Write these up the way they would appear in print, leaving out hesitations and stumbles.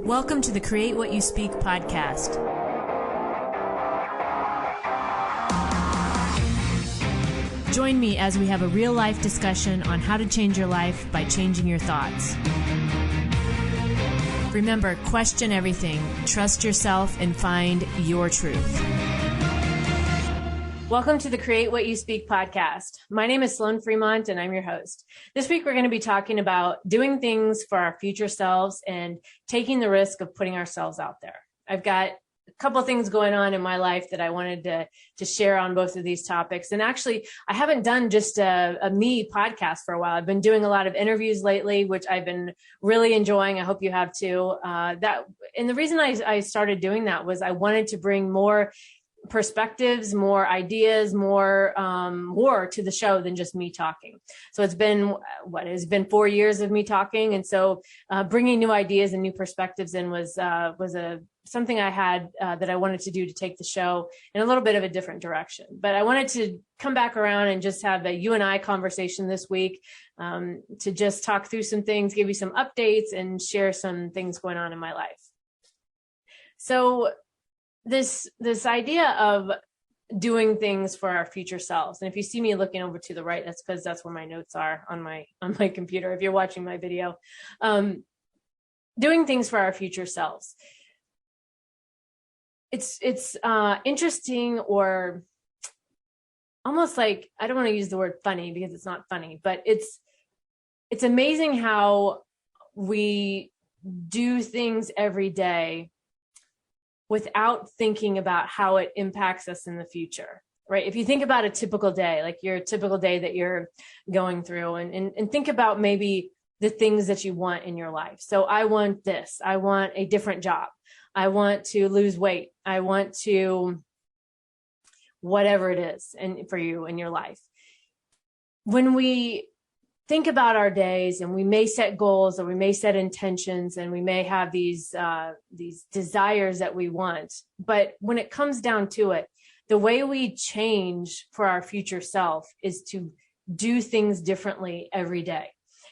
Welcome to the Create What You Speak podcast. Join me as we have a real-life discussion on how to change your life by changing your thoughts. Remember, question everything, trust yourself, and find your truth. Welcome to the Create What You Speak podcast. My name is Sloan Fremont, and I'm your host. This week, we're going to be talking about doing things for our future selves and taking the risk of putting ourselves out there. I've got a couple of things going on in my life that I wanted to share on both of these topics. And actually, I haven't done just a me podcast for a while. I've been doing a lot of interviews lately, which I've been really enjoying. I hope you have too. And the reason I started doing that was I wanted to bring more perspectives, more ideas, more to the show than just me talking. So it's been, it's been 4 years of me talking. And so bringing new ideas and new perspectives in was something I had that I wanted to do to take the show in a little bit of a different direction. But I wanted to come back around and just have a you and I conversation this week to just talk through some things, give you some updates, and share some things going on in my life. So this idea of doing things for our future selves. And if you see me looking over to the right, that's because that's where my notes are on my computer. If you're watching my video, doing things for our future selves. It's interesting, or almost like, I don't want to use the word funny because it's not funny, but it's amazing how we do things every day without thinking about how it impacts us in the future, right? If you think about a typical day, like your typical day that you're going through, and think about maybe the things that you want in your life. So I want this, I want a different job. I want to lose weight. I want to, whatever it is, and for you in your life. When we think about our days, and we may set goals, or we may set intentions, and we may have these desires that we want. But when it comes down to it, the way we change for our future self is to do things differently every day,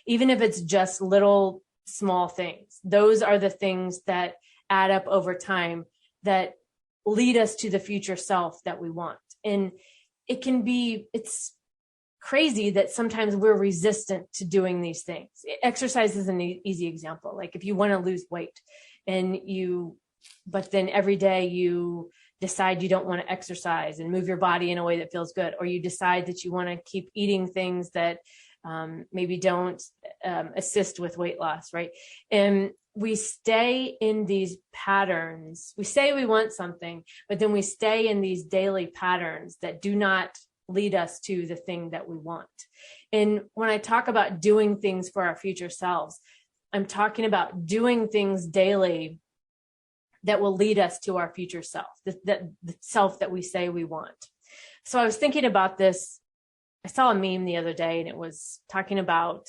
even if it's just little small things. Those are the things that add up over time that lead us to the future self that we want. And it's crazy that sometimes we're resistant to doing these things. Exercise is an easy example. Like if you want to lose weight but then every day you decide you don't want to exercise and move your body in a way that feels good, or you decide that you want to keep eating things that maybe don't assist with weight loss, right? And we stay in these patterns. We say we want something, but then we stay in these daily patterns that do not lead us to the thing that we want. And when I talk about doing things for our future selves, I'm talking about doing things daily that will lead us to our future self, the self that we say we want. So I was thinking about this. I saw a meme the other day, and it was talking about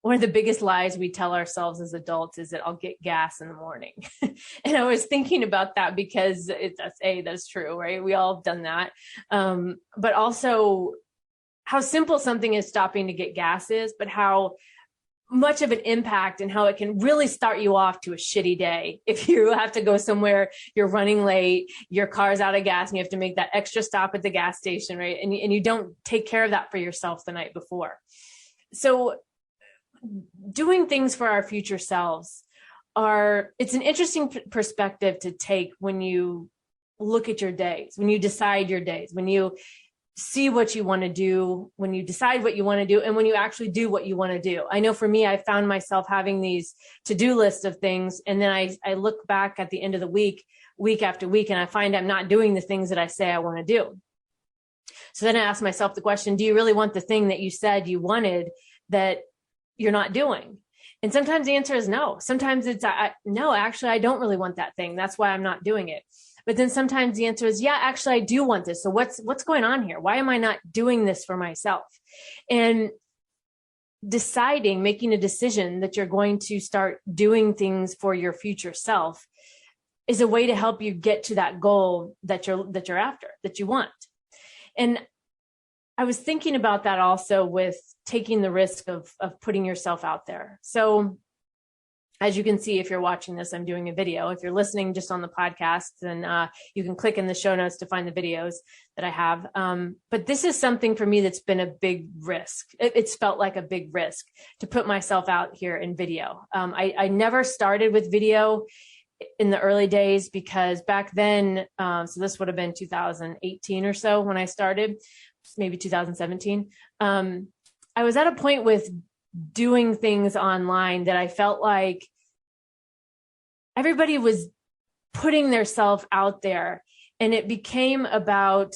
one of the biggest lies we tell ourselves as adults is that I'll get gas in the morning. And I was thinking about that because that's true, right? We all have done that. But also how simple something as stopping to get gas is, but how much of an impact and how it can really start you off to a shitty day. If you have to go somewhere, you're running late, your car's out of gas, and you have to make that extra stop at the gas station, right? And you don't take care of that for yourself the night before. So doing things for our future selves it's an interesting perspective to take when you look at your days, when you decide your days, when you see what you want to do, when you decide what you want to do, and when you actually do what you want to do. I know for me, I found myself having these to-do lists of things, and then I look back at the end of the week after week, and I find I'm not doing the things that I say I want to do. So then I ask myself the question, do you really want the thing that you said you wanted that you're not doing? And sometimes the answer is no. Sometimes it's no, actually, I don't really want that thing. That's why I'm not doing it. But then sometimes the answer is, yeah, actually, I do want this. So what's going on here? Why am I not doing this for myself? And making a decision that you're going to start doing things for your future self is a way to help you get to that goal that you're after, that you want. And I was thinking about that also with taking the risk of putting yourself out there. So as you can see, if you're watching this, I'm doing a video. If you're listening just on the podcast, then you can click in the show notes to find the videos that I have. But this is something for me that's been a big risk. It's felt like a big risk to put myself out here in video. I never started with video in the early days because back then, so this would have been 2018 or so when I started, maybe 2017. I was at a point with doing things online that I felt like everybody was putting their self out there, and it became about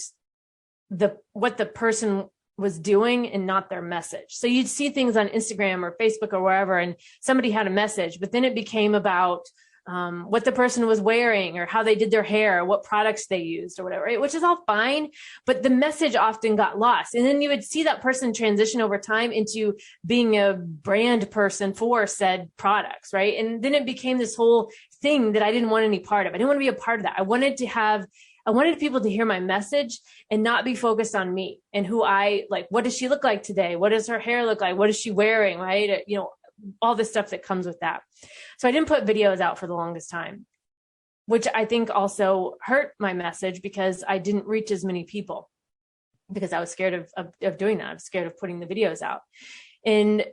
what the person was doing and not their message. So you'd see things on Instagram or Facebook or wherever, and somebody had a message, but then it became about what the person was wearing or how they did their hair, what products they used or whatever, right? Which is all fine, but the message often got lost. And then you would see that person transition over time into being a brand person for said products, right? And then it became this whole thing that I didn't want any part of. I didn't want to be a part of that. I wanted people to hear my message and not be focused on me and who what does she look like today? What does her hair look like? What is she wearing? Right? All the stuff that comes with that. So I didn't put videos out for the longest time, which I think also hurt my message because I didn't reach as many people because I was scared of doing that. I was scared of putting the videos out. And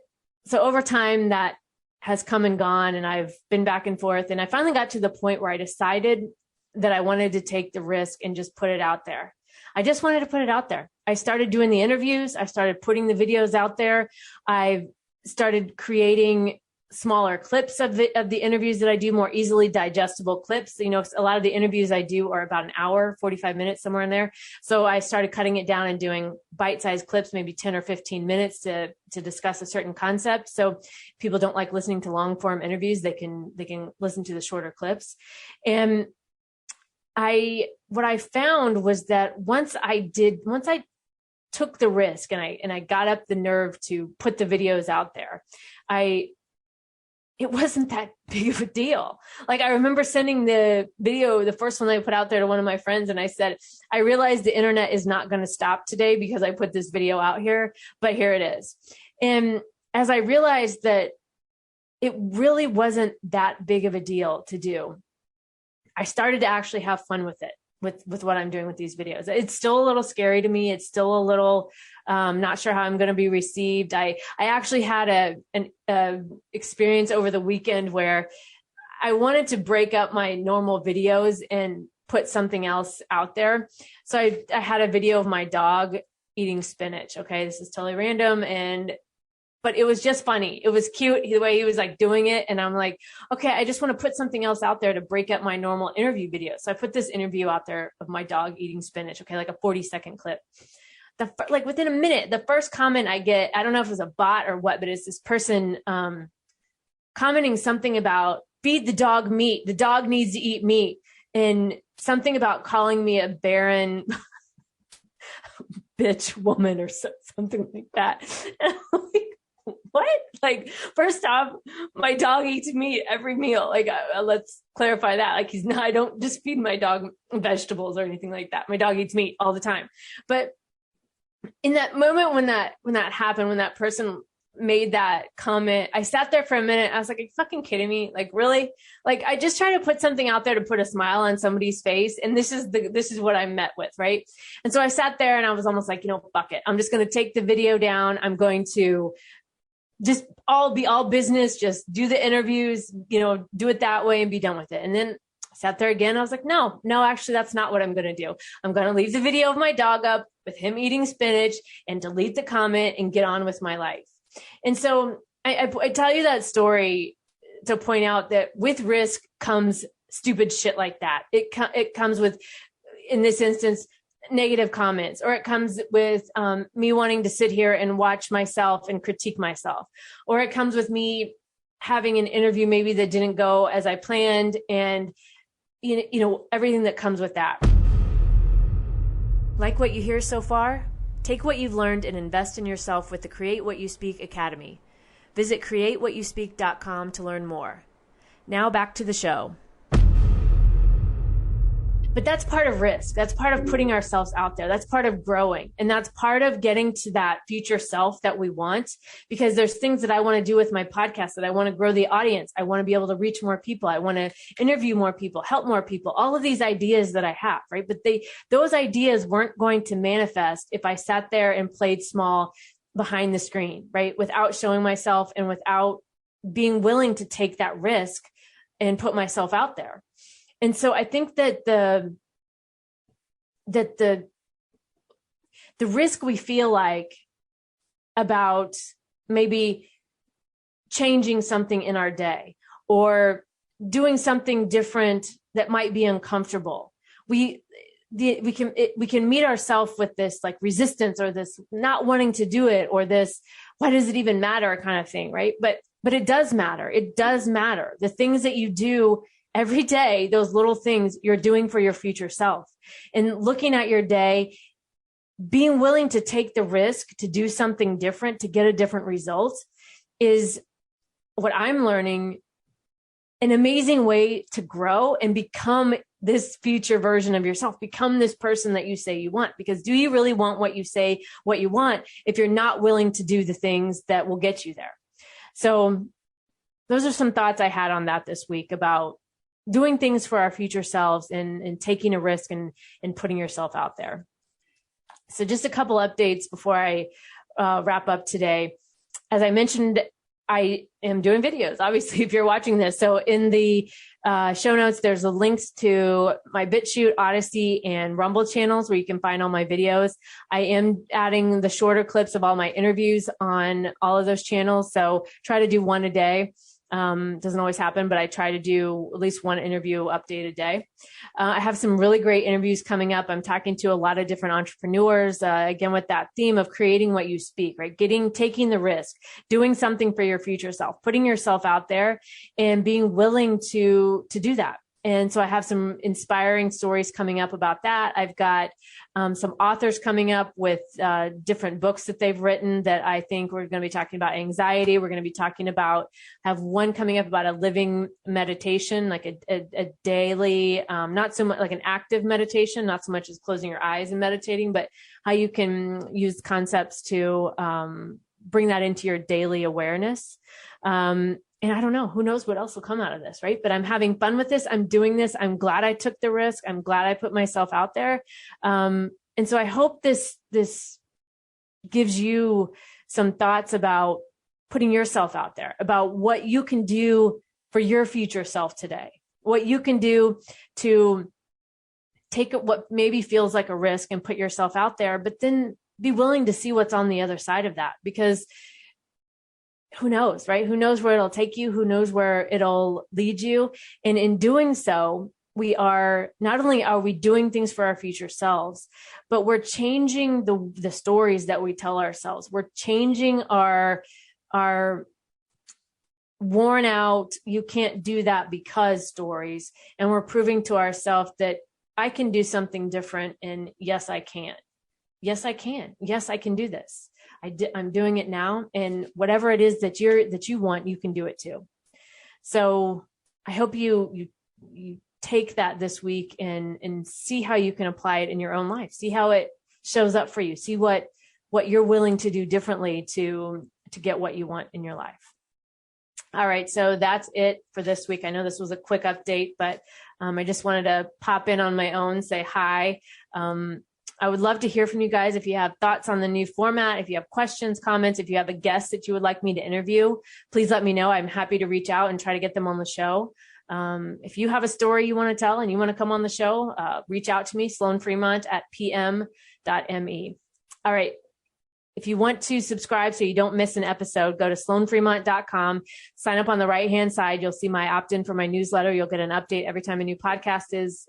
so over time that has come and gone, and I've been back and forth. And I finally got to the point where I decided that I wanted to take the risk and just put it out there. I just wanted to put it out there. I started doing the interviews. I started putting the videos out there. I started creating smaller clips of the interviews that I do, more easily digestible clips. A lot of the interviews I do are about an hour, 45 minutes, somewhere in there. So I started cutting it down and doing bite-sized clips, maybe 10 or 15 minutes to discuss a certain concept. So people don't like listening to long form interviews. They can listen to the shorter clips. And what I found was that once I took the risk and I got up the nerve to put the videos out there, it wasn't that big of a deal. Like I remember sending the video, the first one I put out there, to one of my friends, and I said, I realized the internet is not going to stop today because I put this video out here, but here it is. And as I realized that it really wasn't that big of a deal to do, I started to actually have fun with it. With what I'm doing with these videos. It's still a little scary to me. It's still a little not sure how I'm going to be received. I actually had an experience over the weekend where I wanted to break up my normal videos and put something else out there. So I had a video of my dog eating spinach. Okay, this is totally random, but it was just funny. It was cute the way he was like doing it. And I'm like, okay, I just want to put something else out there to break up my normal interview video. So I put this interview out there of my dog eating spinach. Okay. Like a 40-second clip. Within a minute, the first comment I get, I don't know if it was a bot or what, but it's this person commenting something about feed the dog meat. The dog needs to eat meat, and something about calling me a barren bitch woman or something like that. And I'm like, what? Like, first off, my dog eats meat every meal. Like, let's clarify that. Like, I don't just feed my dog vegetables or anything like that. My dog eats meat all the time. But in that moment when that happened, when that person made that comment, I sat there for a minute. I was like, are you fucking kidding me? Like, really? Like, I just try to put something out there to put a smile on somebody's face. And this is what I met with. Right. And so I sat there and I was almost like, fuck it. I'm just going to take the video down. I'm going to just be all business, just do the interviews, do it that way and be done with it. And then I sat there again. I was like, no, actually, that's not what I'm going to do. I'm going to leave the video of my dog up with him eating spinach and delete the comment and get on with my life. And so I tell you that story to point out that with risk comes stupid shit like that. It comes with, in this instance, negative comments, or it comes with me wanting to sit here and watch myself and critique myself, or it comes with me having an interview maybe that didn't go as I planned, and everything that comes with that. Like what you hear so far? Take what you've learned and invest in yourself with the Create What You Speak Academy. Visit createwhatyouspeak.com to learn more. Now back to the show. But that's part of risk. That's part of putting ourselves out there. That's part of growing. And that's part of getting to that future self that we want, because there's things that I want to do with my podcast, that I want to grow the audience. I want to be able to reach more people. I want to interview more people, help more people, all of these ideas that I have, right? But those ideas weren't going to manifest if I sat there and played small behind the screen, right? Without showing myself and without being willing to take that risk and put myself out there. And so I think that the risk we feel like about maybe changing something in our day or doing something different that might be uncomfortable, we can meet ourselves with this like resistance or this not wanting to do it or this, why does it even matter kind of thing, right? But it does matter. It does matter. The things that you do every day, those little things you're doing for your future self, and looking at your day, being willing to take the risk to do something different, to get a different result, is what I'm learning, an amazing way to grow and become this future version of yourself, become this person that you say you want. Because do you really want what you say, what you want, if you're not willing to do the things that will get you there? So those are some thoughts I had on that this week about doing things for our future selves and taking a risk and putting yourself out there. So just a couple updates before I wrap up today. As I mentioned, I am doing videos, obviously, if you're watching this. So in the show notes, there's the links to my BitChute, Odyssey, and Rumble channels where you can find all my videos. I am adding the shorter clips of all my interviews on all of those channels. So try to do one a day. Doesn't always happen, but I try to do at least one interview update a day. I have some really great interviews coming up. I'm talking to a lot of different entrepreneurs, again, with that theme of creating what you speak, right? Taking the risk, doing something for your future self, putting yourself out there and being willing to do that. And so I have some inspiring stories coming up about that. I've got some authors coming up with different books that they've written that I think we're going to be talking about anxiety. We're going to be talking about, have one coming up about a living meditation, like a daily, not so much like an active meditation, not so much as closing your eyes and meditating, but how you can use concepts to bring that into your daily awareness. And I don't know, who knows what else will come out of this, right? But I'm having fun with this. I'm doing this. I'm glad I took the risk. I'm glad I put myself out there. And so I hope this gives you some thoughts about putting yourself out there, about what you can do for your future self today, what you can do to take what maybe feels like a risk and put yourself out there, but then be willing to see what's on the other side of that, because who knows, right? Who knows where it'll take you? Who knows where it'll lead you? And in doing so, not only are we doing things for our future selves, but we're changing the stories that we tell ourselves. We're changing our worn out, you can't do that because stories. And we're proving to ourselves that I can do something different. And yes, I can. Yes, I can. Yes, I can do this. I'm doing it now, and whatever it is that you want, you can do it too. So I hope you take that this week and see how you can apply it in your own life. See how it shows up for you. See what you're willing to do differently to get what you want in your life. All right, so that's it for this week. I know this was a quick update, but I just wanted to pop in on my own, say hi. I would love to hear from you guys. If you have thoughts on the new format, if you have questions, comments, if you have a guest that you would like me to interview, please let me know. I'm happy to reach out and try to get them on the show. If you have a story you want to tell and you want to come on the show, reach out to me, sloanfremont@pm.me. All right. If you want to subscribe so you don't miss an episode, go to sloanfremont.com, sign up on the right-hand side. You'll see my opt-in for my newsletter. You'll get an update every time a new podcast is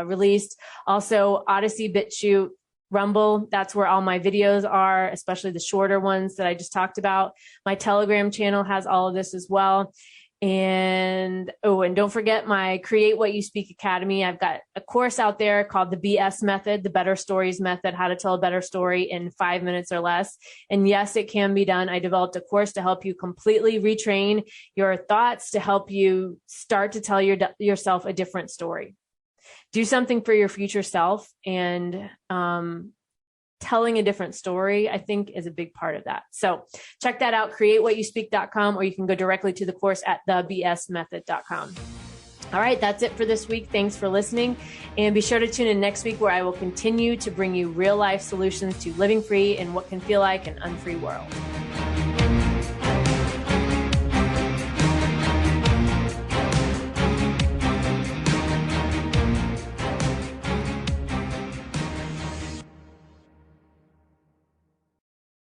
released. Also, Odyssey, BitChute, Rumble, that's where all my videos are, especially the shorter ones that I just talked about. My Telegram channel has all of this as well. And don't forget my Create What You Speak Academy. I've got a course out there called the BS Method, the Better Stories Method, how to tell a better story in 5 minutes or less. And yes, it can be done. I developed a course to help you completely retrain your thoughts, to help you start to tell yourself a different story. Do something for your future self, and telling a different story, I think, is a big part of that. So check that out, createwhatyouspeak.com, or you can go directly to the course at thebsmethod.com. All right, that's it for this week. Thanks for listening. And be sure to tune in next week, where I will continue to bring you real life solutions to living free in what can feel like an unfree world.